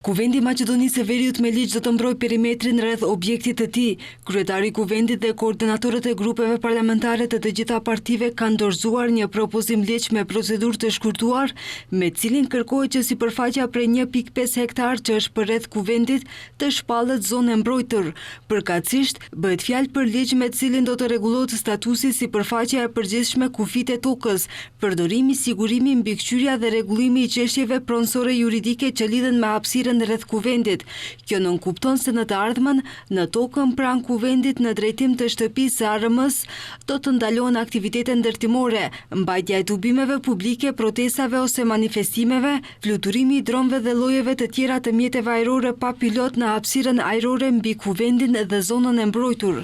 Kuvendi i Maqedonisë së Veriut me ligj do të mbrojë perimetrin rreth objektit të tij. Kryetari i Kuvendit dhe koordinatorët e grupeve parlamentare të të gjitha partive kanë dorëzuar një propozim ligj me procedurë të shkurtuar, me cilin kërkohet që sipërfaqja prej 1.5 hektar që është përreth kuvendit të shpallet zonë e mbrojtur. Përkatësisht, bëhet fjalë për ligj me cilin do të rregullohet statusi sipërfaqja e përgjithshme kufit e tokës, përdorimi, sigurimi, mbikëqyrja dhe rregullimi i çështjeve pronësore juridike që lidhen me hapësirën rreth kuvendit. Kjo nënkupton se në të ardhmen, në tokën pranë kuvendit në drejtim të shtëpisë së ARM-s do të ndalohen aktivitete ndërtimore, mbajtja e tubimeve publike, protestave ose manifestimeve, fluturimi i dronëve dhe llojeve të tjera të mjeteve ajrore pa pilot në hapësirën ajrore mbi kuvendin dhe zonën e mbrojtur.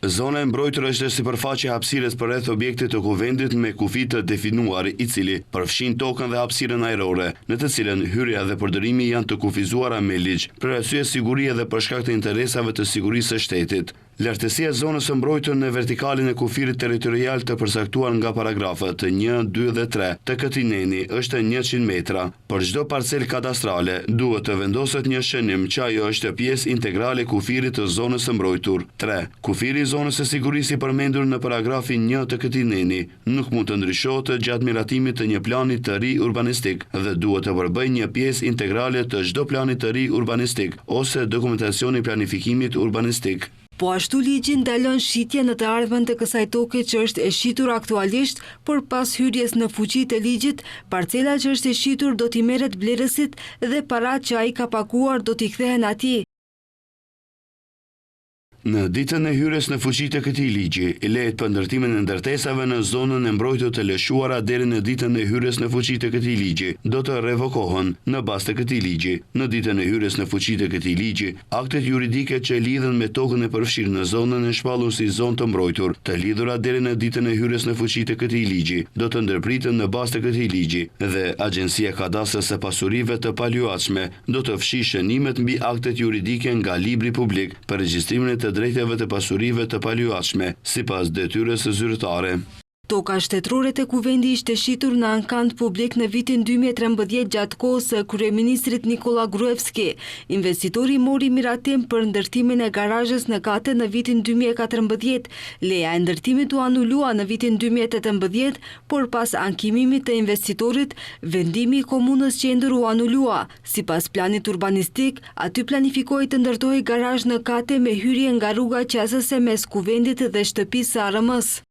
Zona e mbrojtur është sipërfaqja e hapësirës përreth objektit të kuvendit me kufi të definuar, i cili përfshin tokën dhe hapësirën ajrore, në të cilën hyrja dhe përdorimi janë të kufizuara me ligj, për arsye sigurie dhe për shkak të interesave të sigurisë së shtetit. Lartësia e zonës së mbrojtur në vertikalin e kufirit territorial të përcaktuar nga paragrafët 1, 2 dhe 3 të këtij neni është 100 metra. Për çdo parcel kadastrale duhet të vendoset një shënim që ajo është pjesë integrale e kufirit të zonës së mbrojtur. 3. Kufiri i zonës së sigurisë i përmendur në paragrafin 1 të këtij neni nuk mund të ndryshohet gjatë miratimit të një plani të ri urbanistik dhe duhet të përbëjë një pjesë integrale të çdo plani të ri urbanistik ose dokumentacioni planifikimit urbanistik. Po ashtu ligji ndalon shitje në të ardhmen të kësaj toke që është e shitur aktualisht, por pas hyrjes në fuqi të ligjit, parcela që është e shitur do t'i merret blerësit dhe paratë që ai ka paguar do t'i kthehen atij. Në ditën e hyrjes në fuqi të këtij ligji, i lehet për ndërtimin e ndërtesave në zonën e mbrojtur të lëshuara deri në ditën e hyrjes në fuqi të këtij ligji, do të revokohen në bazë të këtij ligji. Në ditën e hyrjes në fuqi të këtij ligji, aktet juridike që lidhen me tokën e përfshirë në zonën e shpallur si zonë të mbrojtur, të lidhura deri në ditën e hyrjes në fuqi të këtij ligji, do të ndërpriten në bazë të këtij ligji dhe Agjencia e Kadastrës së Pasurive të Paluajtshme do të fshijë shënimet mbi aktet juridike nga libri publik për regjistrimin e të drejtave të pasurive të paluajtshme, sipas detyrës së zyrtare. Toka shtetërore te kuvendi ishte shitur në ankant publik në vitin 2013 gjatë kohës së kryeministrit Nikola Gruevski. Investitori mori miratim për ndërtimin e garazhes në kate në vitin 2014. Leja e ndërtimit u anulua në vitin 2018, por pas ankimimit të investitorit, vendimi i komunës qendër u anulua. Sipas planit urbanistik, aty planifikohej të ndërtohej garazh në kate me hyrje nga rruga qasëse mes kuvendit dhe shtëpisë së ARM-s.